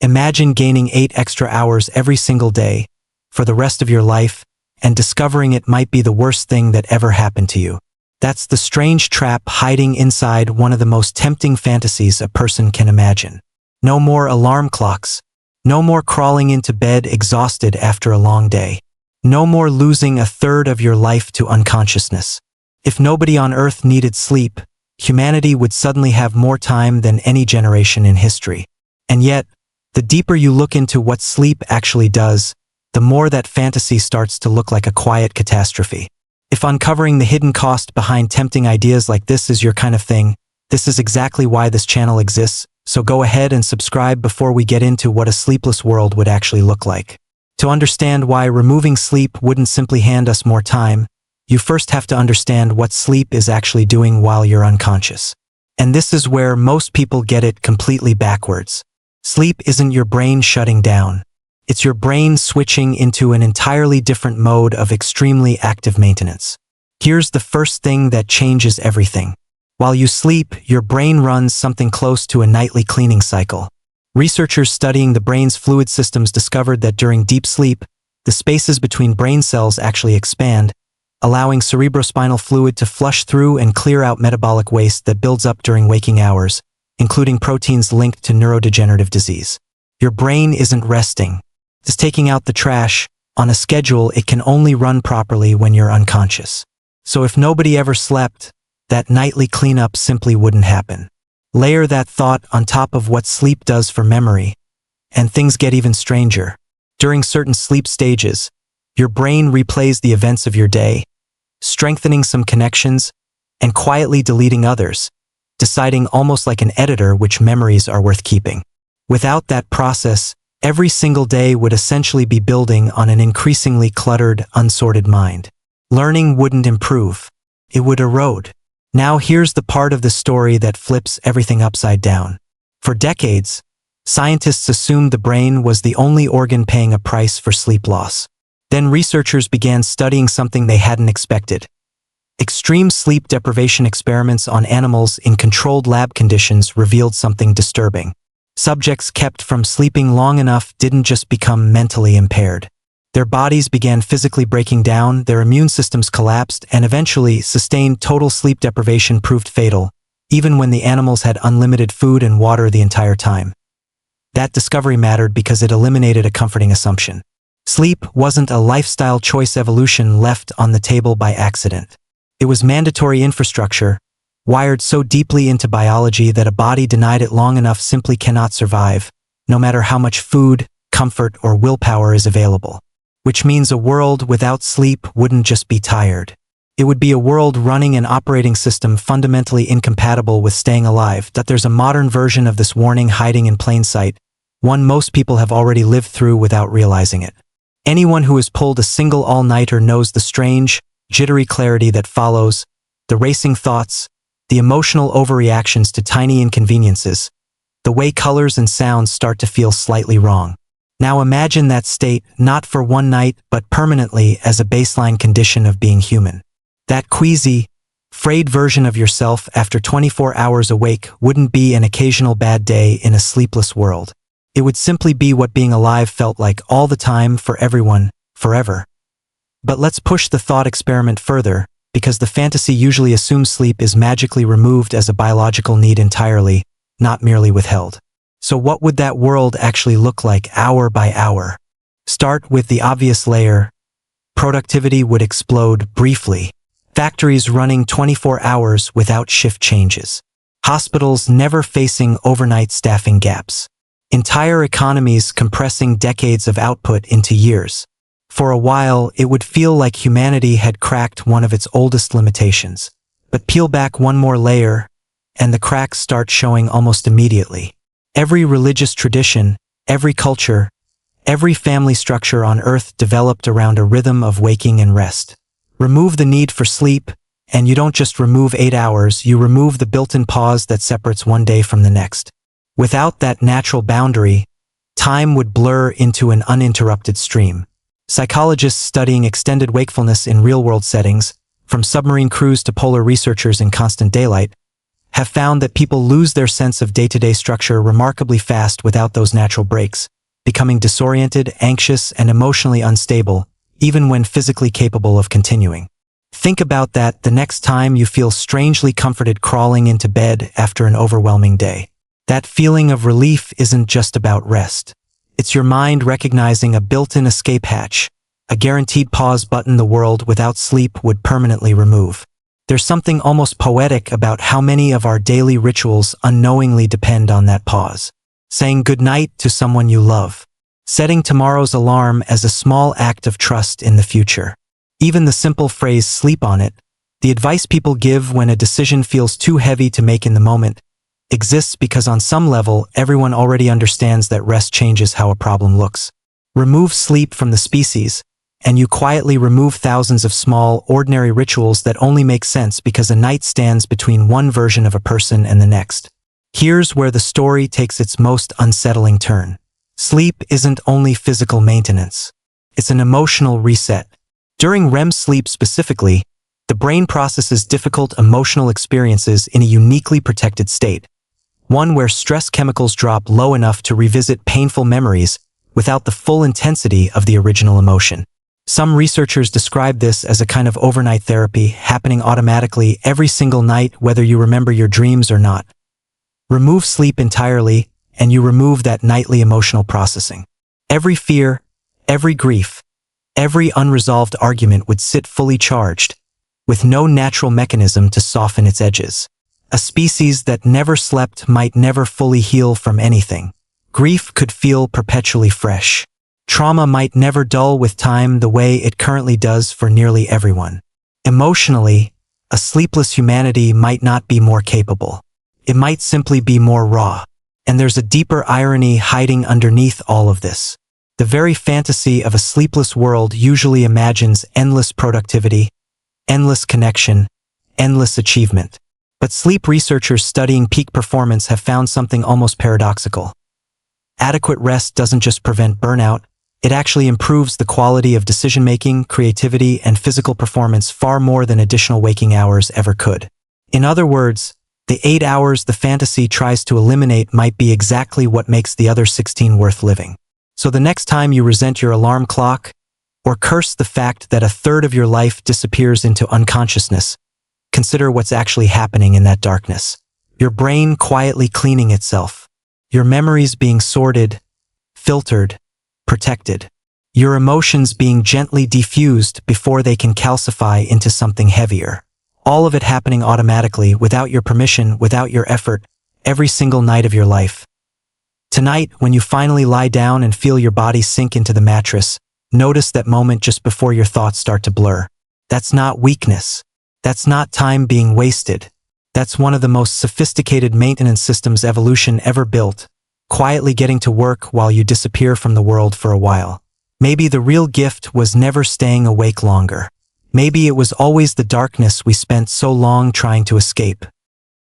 Imagine gaining 8 extra hours every single day for the rest of your life and discovering it might be the worst thing that ever happened to you. That's the strange trap hiding inside one of the most tempting fantasies a person can imagine. No more alarm clocks. No more crawling into bed exhausted after a long day. No more losing a third of your life to unconsciousness. If nobody on Earth needed sleep, humanity would suddenly have more time than any generation in history. And yet, the deeper you look into what sleep actually does, the more that fantasy starts to look like a quiet catastrophe. If uncovering the hidden cost behind tempting ideas like this is your kind of thing, this is exactly why this channel exists, so go ahead and subscribe before we get into what a sleepless world would actually look like. To understand why removing sleep wouldn't simply hand us more time, you first have to understand what sleep is actually doing while you're unconscious. And this is where most people get it completely backwards. Sleep isn't your brain shutting down. It's your brain switching into an entirely different mode of extremely active maintenance. Here's the first thing that changes everything. While you sleep, your brain runs something close to a nightly cleaning cycle. Researchers studying the brain's fluid systems discovered that during deep sleep, the spaces between brain cells actually expand, allowing cerebrospinal fluid to flush through and clear out metabolic waste that builds up during waking hours, including proteins linked to neurodegenerative disease. Your brain isn't resting. It's taking out the trash. On a schedule, it can only run properly when you're unconscious. So if nobody ever slept, that nightly cleanup simply wouldn't happen. Layer that thought on top of what sleep does for memory, and things get even stranger. During certain sleep stages, your brain replays the events of your day, strengthening some connections and quietly deleting others, deciding almost like an editor which memories are worth keeping. Without that process, every single day would essentially be building on an increasingly cluttered, unsorted mind. Learning wouldn't improve. It would erode. Now here's the part of the story that flips everything upside down. For decades, scientists assumed the brain was the only organ paying a price for sleep loss. Then researchers began studying something they hadn't expected. Extreme sleep deprivation experiments on animals in controlled lab conditions revealed something disturbing. Subjects kept from sleeping long enough didn't just become mentally impaired. Their bodies began physically breaking down, their immune systems collapsed, and eventually, sustained total sleep deprivation proved fatal, even when the animals had unlimited food and water the entire time. That discovery mattered because it eliminated a comforting assumption. Sleep wasn't a lifestyle choice evolution left on the table by accident. It was mandatory infrastructure, wired so deeply into biology that a body denied it long enough simply cannot survive, no matter how much food, comfort, or willpower is available. Which means a world without sleep wouldn't just be tired. It would be a world running an operating system fundamentally incompatible with staying alive. That there's a modern version of this warning hiding in plain sight, one most people have already lived through without realizing it. Anyone who has pulled a single all-nighter knows the strange, jittery clarity that follows, the racing thoughts, the emotional overreactions to tiny inconveniences, the way colors and sounds start to feel slightly wrong. Now imagine that state, not for one night, but permanently as a baseline condition of being human. That queasy, frayed version of yourself after 24 hours awake wouldn't be an occasional bad day in a sleepless world. It would simply be what being alive felt like all the time for everyone, forever. But let's push the thought experiment further, because the fantasy usually assumes sleep is magically removed as a biological need entirely, not merely withheld. So what would that world actually look like hour by hour? Start with the obvious layer. Productivity would explode briefly. Factories running 24 hours without shift changes. Hospitals never facing overnight staffing gaps. Entire economies compressing decades of output into years. For a while, it would feel like humanity had cracked one of its oldest limitations. But peel back one more layer, and the cracks start showing almost immediately. Every religious tradition, every culture, every family structure on Earth developed around a rhythm of waking and rest. Remove the need for sleep, and you don't just remove 8 hours, you remove the built-in pause that separates one day from the next. Without that natural boundary, time would blur into an uninterrupted stream. Psychologists studying extended wakefulness in real-world settings, from submarine crews to polar researchers in constant daylight, have found that people lose their sense of day-to-day structure remarkably fast without those natural breaks, becoming disoriented, anxious, and emotionally unstable, even when physically capable of continuing. Think about that the next time you feel strangely comforted crawling into bed after an overwhelming day. That feeling of relief isn't just about rest. It's your mind recognizing a built-in escape hatch, a guaranteed pause button the world without sleep would permanently remove. There's something almost poetic about how many of our daily rituals unknowingly depend on that pause. Saying goodnight to someone you love. Setting tomorrow's alarm as a small act of trust in the future. Even the simple phrase "sleep on it," the advice people give when a decision feels too heavy to make in the moment, exists because on some level everyone already understands that rest changes how a problem looks. Remove sleep from the species, and you quietly remove thousands of small, ordinary rituals that only make sense because a night stands between one version of a person and the next. Here's where the story takes its most unsettling turn. Sleep isn't only physical maintenance. It's an emotional reset. During REM sleep specifically, the brain processes difficult emotional experiences in a uniquely protected state, one where stress chemicals drop low enough to revisit painful memories without the full intensity of the original emotion. Some researchers describe this as a kind of overnight therapy happening automatically every single night whether you remember your dreams or not. Remove sleep entirely, and you remove that nightly emotional processing. Every fear, every grief, every unresolved argument would sit fully charged, with no natural mechanism to soften its edges. A species that never slept might never fully heal from anything. Grief could feel perpetually fresh. Trauma might never dull with time the way it currently does for nearly everyone. Emotionally, a sleepless humanity might not be more capable. It might simply be more raw. And there's a deeper irony hiding underneath all of this. The very fantasy of a sleepless world usually imagines endless productivity, endless connection, endless achievement. But sleep researchers studying peak performance have found something almost paradoxical. Adequate rest doesn't just prevent burnout, it actually improves the quality of decision-making, creativity, and physical performance far more than additional waking hours ever could. In other words, the 8 hours the fantasy tries to eliminate might be exactly what makes the other 16 worth living. So the next time you resent your alarm clock, or curse the fact that a third of your life disappears into unconsciousness, consider what's actually happening in that darkness. Your brain quietly cleaning itself. Your memories being sorted, filtered, protected. Your emotions being gently defused before they can calcify into something heavier. All of it happening automatically, without your permission, without your effort, every single night of your life. Tonight, when you finally lie down and feel your body sink into the mattress, notice that moment just before your thoughts start to blur. That's not weakness. That's not time being wasted. That's one of the most sophisticated maintenance systems evolution ever built, quietly getting to work while you disappear from the world for a while. Maybe the real gift was never staying awake longer. Maybe it was always the darkness we spent so long trying to escape.